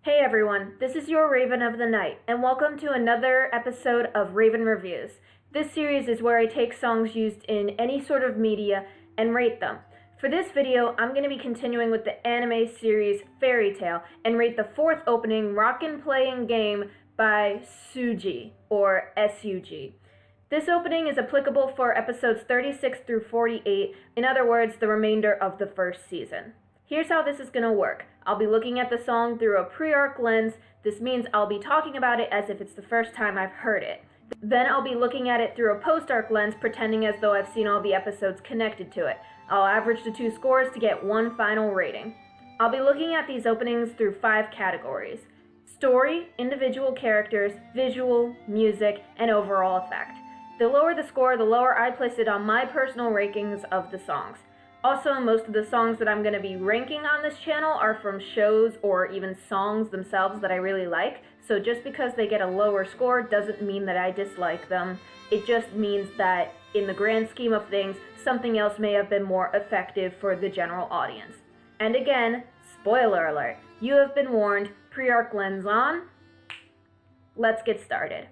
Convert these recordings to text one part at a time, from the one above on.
Hey everyone, this is your Raven of the Night, and welcome to another episode of Raven Reviews. This series is where I take songs used in any sort of media and rate them. For this video, I'm going to be continuing with the anime series Fairy Tail and rate the fourth opening, Rockin' Playing Game by SuG, or SuG. This opening is applicable for episodes 36 through 48, in other words, the remainder of the first season. Here's how this is going to work. I'll be looking at the song through a pre-arc lens. This means I'll be talking about it as if it's the first time I've heard it. Then I'll be looking at it through a post-arc lens, pretending as though I've seen all the episodes connected to it. I'll average the two scores to get one final rating. I'll be looking at these openings through 5 categories: story, individual characters, visual, music, and overall effect. The lower the score, the lower I place it on my personal rankings of the songs. Also, most of the songs that I'm going to be ranking on this channel are from shows or even songs themselves that I really like, so just because they get a lower score doesn't mean that I dislike them. It just means that, in the grand scheme of things, something else may have been more effective for the general audience. And again, spoiler alert, you have been warned, pre-arc lens on. Let's get started.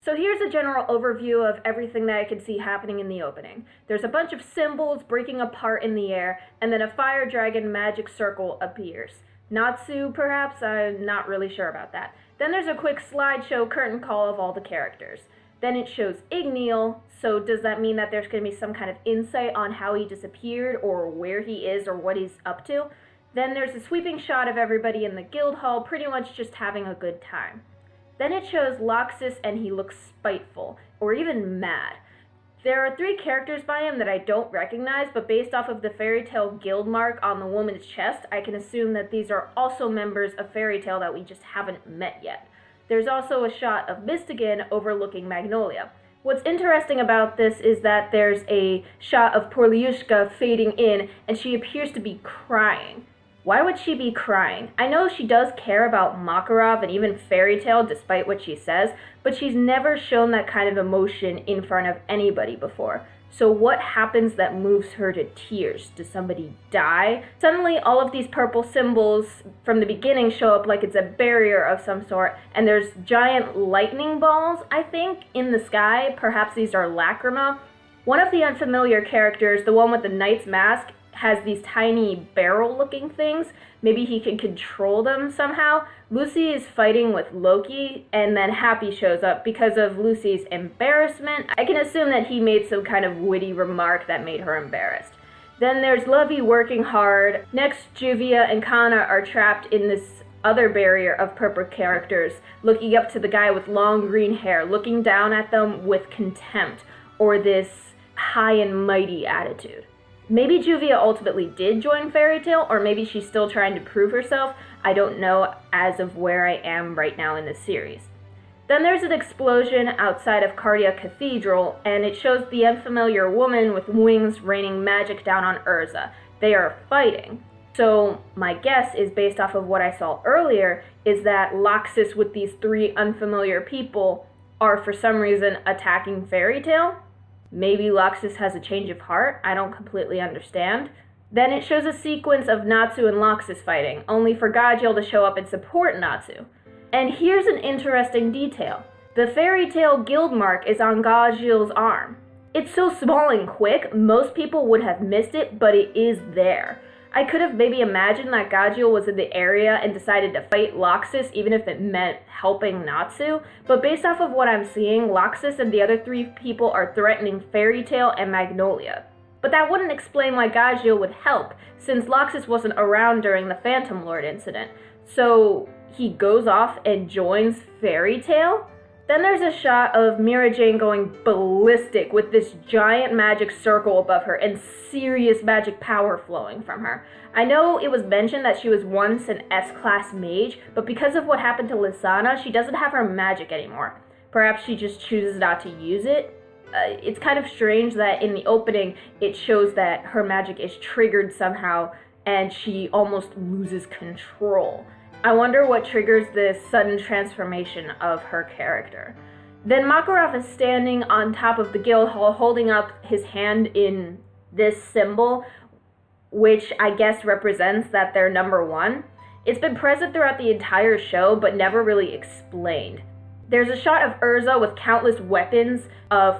So here's a general overview of everything that I could see happening in the opening. There's a bunch of symbols breaking apart in the air, and then a fire dragon magic circle appears. Natsu, perhaps? I'm not really sure about that. Then there's a quick slideshow curtain call of all the characters. Then it shows Igneal, so does that mean that there's going to be some kind of insight on how he disappeared, or where he is, or what he's up to? Then there's a sweeping shot of everybody in the guild hall, pretty much just having a good time. Then it shows Loxus and he looks spiteful, or even mad. There are 3 characters by him that I don't recognize, but based off of the Fairy Tail guild mark on the woman's chest, I can assume that these are also members of Fairy Tail that we just haven't met yet. There's also a shot of Mistigan overlooking Magnolia. What's interesting about this is that there's a shot of Porliushka fading in, and she appears to be crying. Why would she be crying? I know she does care about Makarov and even Fairy Tail, despite what she says, but she's never shown that kind of emotion in front of anybody before. So what happens that moves her to tears? Does somebody die? Suddenly, all of these purple symbols from the beginning show up like it's a barrier of some sort, and there's giant lightning balls, I think, in the sky. Perhaps these are lacrima. One of the unfamiliar characters, the one with the knight's mask, has these tiny barrel-looking things. Maybe he can control them somehow. Lucy is fighting with Loki, and then Happy shows up because of Lucy's embarrassment. I can assume that he made some kind of witty remark that made her embarrassed. Then there's Lovey working hard. Next, Juvia and Kana are trapped in this other barrier of purple characters, looking up to the guy with long green hair, looking down at them with contempt, or this high and mighty attitude. Maybe Juvia ultimately did join Fairy Tail, or maybe she's still trying to prove herself. I don't know as of where I am right now in the series. Then there's an explosion outside of Cardia Cathedral, and it shows the unfamiliar woman with wings raining magic down on Urza. They are fighting. So my guess is, based off of what I saw earlier, is that Loxus with these 3 unfamiliar people are for some reason attacking Fairy Tail. Maybe Loxus has a change of heart, I don't completely understand. Then it shows a sequence of Natsu and Loxus fighting, only for Gajeel to show up and support Natsu. And here's an interesting detail. The Fairy Tail guild mark is on Gajeel's arm. It's so small and quick, most people would have missed it, but it is there. I could have maybe imagined that Gajeel was in the area and decided to fight Loxus even if it meant helping Natsu, but based off of what I'm seeing, Loxus and the other 3 people are threatening Fairy Tail and Magnolia. But that wouldn't explain why Gajeel would help, since Loxus wasn't around during the Phantom Lord incident. So he goes off and joins Fairy Tail? Then there's a shot of Mira Jane going ballistic with this giant magic circle above her and serious magic power flowing from her. I know it was mentioned that she was once an S-class mage, but because of what happened to Lisana, she doesn't have her magic anymore. Perhaps she just chooses not to use it? It's kind of strange that in the opening it shows that her magic is triggered somehow and she almost loses control. I wonder what triggers this sudden transformation of her character. Then Makarov is standing on top of the guild hall holding up his hand in this symbol, which I guess represents that they're number 1. It's been present throughout the entire show, but never really explained. There's a shot of Urza with countless weapons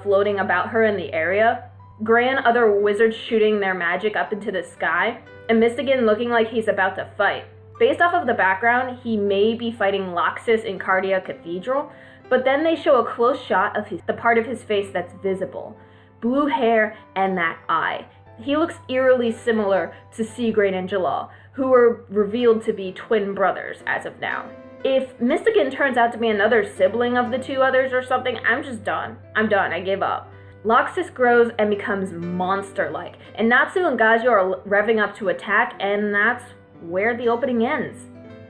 floating about her in the area, Gray and other wizards shooting their magic up into the sky, and Mystigan looking like he's about to fight. Based off of the background, he may be fighting Loxus in Cardia Cathedral, but then they show a close shot of the part of his face that's visible. Blue hair and that eye. He looks eerily similar to Seagrain and Jalal, who were revealed to be twin brothers as of now. If Mystigan turns out to be another sibling of the 2 others or something, I'm just done. I'm done, I give up. Loxus grows and becomes monster-like, and Natsu and Gajeel are revving up to attack, and that's where the opening ends.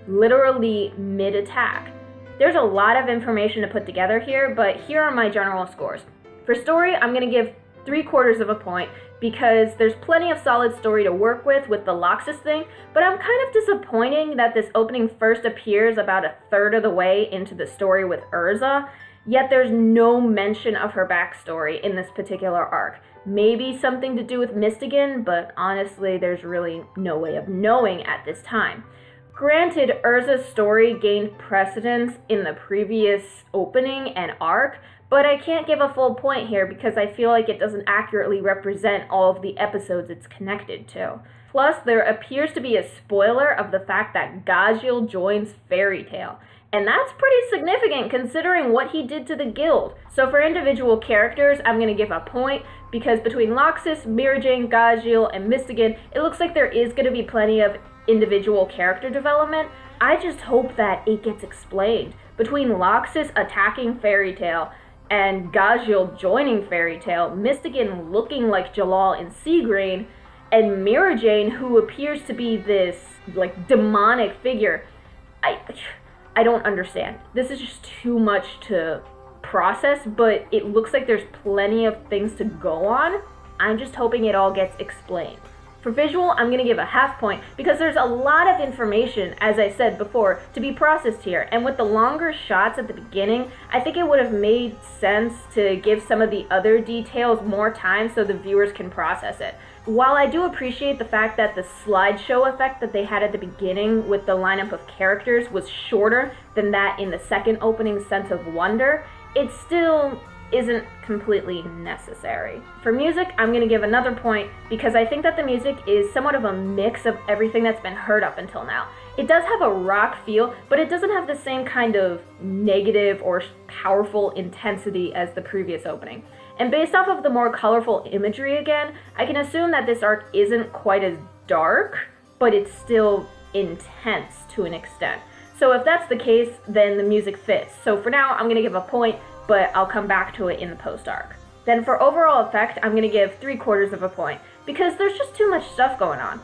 Literally mid-attack. There's a lot of information to put together here, but here are my general scores. For story, I'm going to give 3/4 of a point because there's plenty of solid story to work with the Loxus thing, but I'm kind of disappointed that this opening first appears about 1/3 of the way into the story with Urza, yet there's no mention of her backstory in this particular arc. Maybe something to do with Mystigan, but honestly, there's really no way of knowing at this time. Granted, Urza's story gained precedence in the previous opening and arc, but I can't give a full point here because I feel like it doesn't accurately represent all of the episodes it's connected to. Plus, there appears to be a spoiler of the fact that Gajeel joins Fairy Tail. And that's pretty significant considering what he did to the guild. So for individual characters, I'm going to give a point because between Loxus, Mira Jane, Gajeel, and Mystigan, it looks like there is going to be plenty of individual character development. I just hope that it gets explained. Between Loxus attacking Fairy Tail and Gajeel joining Fairy Tail, Mystigan looking like Jalal in Seagrain, and Mira Jane, who appears to be this like demonic figure, I don't understand. This is just too much to process, but it looks like there's plenty of things to go on. I'm just hoping it all gets explained. For visual, I'm going to give a 1/2 point because there's a lot of information, as I said before, to be processed here. And with the longer shots at the beginning, I think it would have made sense to give some of the other details more time so the viewers can process it. While I do appreciate the fact that the slideshow effect that they had at the beginning with the lineup of characters was shorter than that in the second opening Sense of Wonder, it still isn't completely necessary. For music, I'm going to give another point because I think that the music is somewhat of a mix of everything that's been heard up until now. It does have a rock feel, but it doesn't have the same kind of negative or powerful intensity as the previous opening. And based off of the more colorful imagery again, I can assume that this arc isn't quite as dark, but it's still intense to an extent. So if that's the case, then the music fits. So for now, I'm going to give a point, but I'll come back to it in the post-arc. Then for overall effect, I'm going to give 3/4 of a point, because there's just too much stuff going on.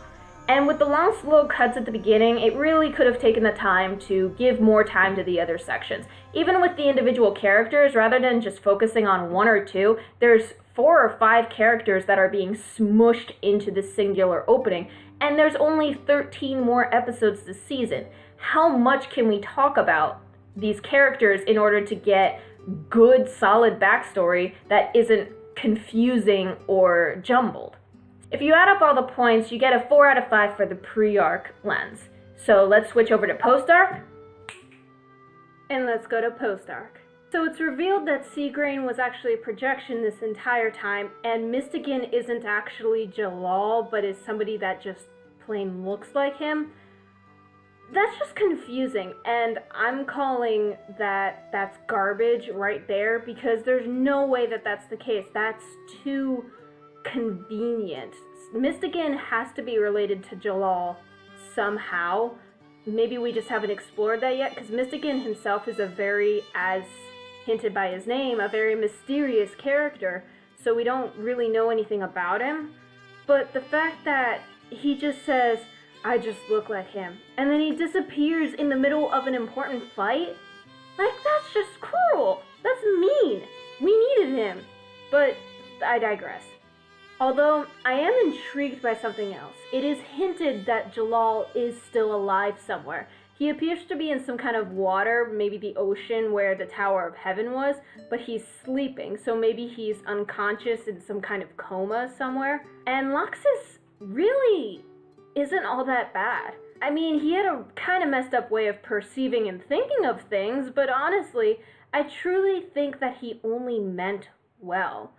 And with the long, slow cuts at the beginning, it really could have taken the time to give more time to the other sections. Even with the individual characters, rather than just focusing on 1 or 2, there's 4 or 5 characters that are being smushed into this singular opening, And there's only 13 more episodes this season. How much can we talk about these characters in order to get good, solid backstory that isn't confusing or jumbled? If you add up all the points, you get a 4 out of 5 for the pre-arc lens. So let's switch over to post-arc. And let's go to post-arc. So it's revealed that Seagrain was actually a projection this entire time, and Mystigan isn't actually Jalal, but is somebody that just plain looks like him. That's just confusing, and I'm calling that's garbage right there, because there's no way that that's the case. That's too convenient. Mystigan has to be related to Jalal somehow. Maybe we just haven't explored that yet, because Mystigan himself is a very, as hinted by his name, a very mysterious character, so we don't really know anything about him. But the fact that he just says, "I just look like him," and then he disappears in the middle of an important fight, like, that's just cruel. That's mean. We needed him. But I digress. Although I am intrigued by something else. It is hinted that Jalal is still alive somewhere. He appears to be in some kind of water, maybe the ocean where the Tower of Heaven was, but he's sleeping, so maybe he's unconscious in some kind of coma somewhere. And Laxus really isn't all that bad. I mean, he had a kind of messed up way of perceiving and thinking of things, but honestly, I truly think that he only meant well.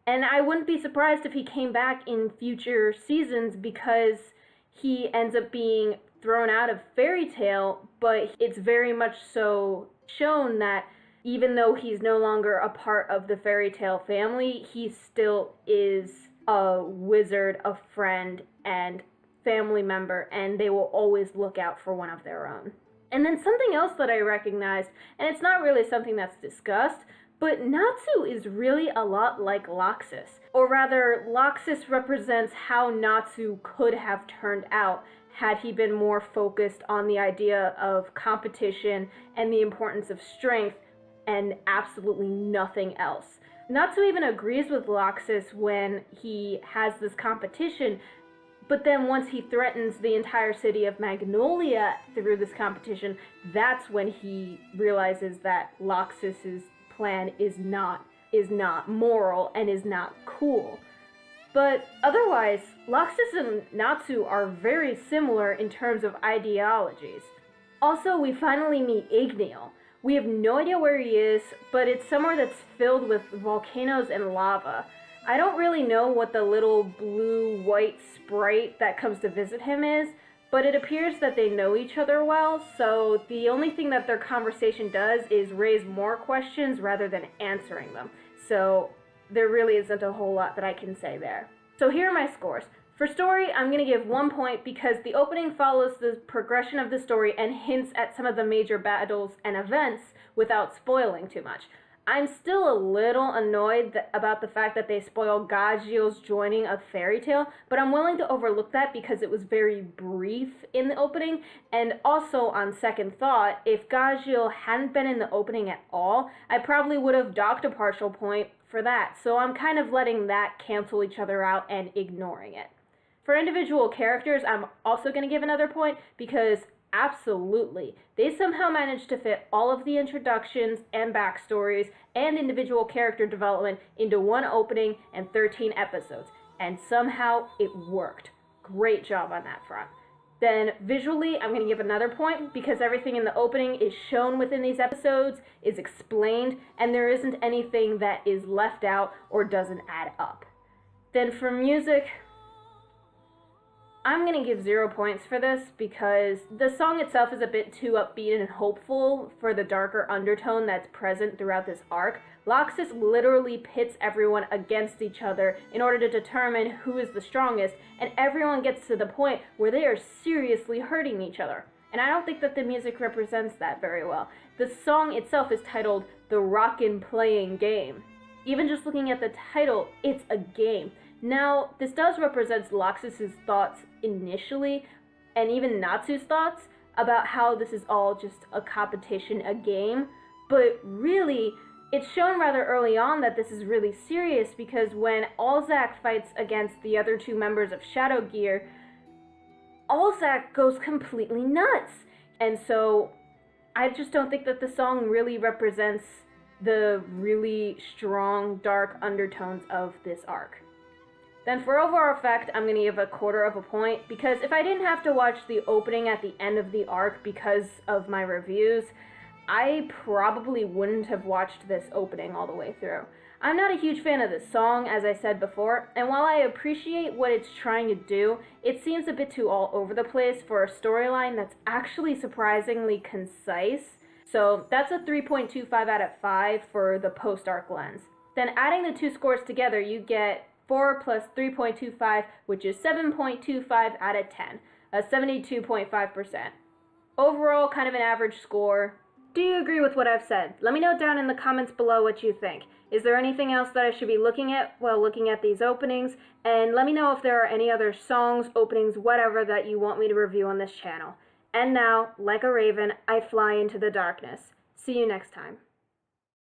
And I wouldn't be surprised if he came back in future seasons, because he ends up being thrown out of Fairy Tail, but it's very much so shown that even though he's no longer a part of the Fairy Tail family, he still is a wizard, a friend, and family member, and they will always look out for one of their own. And then something else that I recognized, and it's not really something that's discussed, but Natsu is really a lot like Laxus. Or rather, Laxus represents how Natsu could have turned out had he been more focused on the idea of competition and the importance of strength and absolutely nothing else. Natsu even agrees with Laxus when he has this competition, but then once he threatens the entire city of Magnolia through this competition, that's when he realizes that Laxus's plan is not moral and is not cool. But otherwise, Laxus and Natsu are very similar in terms of ideologies. Also, we finally meet Igneal. We have no idea where he is, but it's somewhere that's filled with volcanoes and lava. I don't really know what the little blue-white sprite that comes to visit him is, but it appears that they know each other well, so the only thing that their conversation does is raise more questions rather than answering them. So there really isn't a whole lot that I can say there. So here are my scores. For story, I'm going to give 1 point because the opening follows the progression of the story and hints at some of the major battles and events without spoiling too much. I'm still a little annoyed about the fact that they spoil Gajil's joining of Fairy Tail, but I'm willing to overlook that because it was very brief in the opening, and also on second thought, if Gajil hadn't been in the opening at all, I probably would have docked a partial point for that, so I'm kind of letting that cancel each other out and ignoring it. For individual characters, I'm also going to give another point because absolutely, they somehow managed to fit all of the introductions and backstories and individual character development into one opening and 13 episodes, and somehow it worked. Great job on that front. Then visually, I'm going to give another point because everything in the opening is shown within these episodes, is explained, and there isn't anything that is left out or doesn't add up. Then for music, I'm going to give 0 points for this because the song itself is a bit too upbeat and hopeful for the darker undertone that's present throughout this arc. Laxus literally pits everyone against each other in order to determine who is the strongest, and everyone gets to the point where they are seriously hurting each other. And I don't think that the music represents that very well. The song itself is titled The Rockin' Playing Game. Even just looking at the title, it's a game. Now, this does represent Laxus's thoughts initially, and even Natsu's thoughts about how this is all just a competition, a game, but really, it's shown rather early on that this is really serious because when Alzak fights against the other two members of Shadow Gear, Alzak goes completely nuts. And so I just don't think that the song really represents the really strong, dark undertones of this arc. Then for overall effect, I'm going to give a 1/4 point, because if I didn't have to watch the opening at the end of the arc because of my reviews, I probably wouldn't have watched this opening all the way through. I'm not a huge fan of this song, as I said before, and while I appreciate what it's trying to do, it seems a bit too all over the place for a storyline that's actually surprisingly concise. So that's a 3.25 out of 5 for the post-arc lens. Then adding the two scores together, you get 4 plus 3.25, which is 7.25 out of 10, a 72.5%. Overall, kind of an average score. Do you agree with what I've said? Let me know down in the comments below what you think. Is there anything else that I should be looking at while looking at these openings? And let me know if there are any other songs, openings, whatever that you want me to review on this channel. And now, like a raven, I fly into the darkness. See you next time.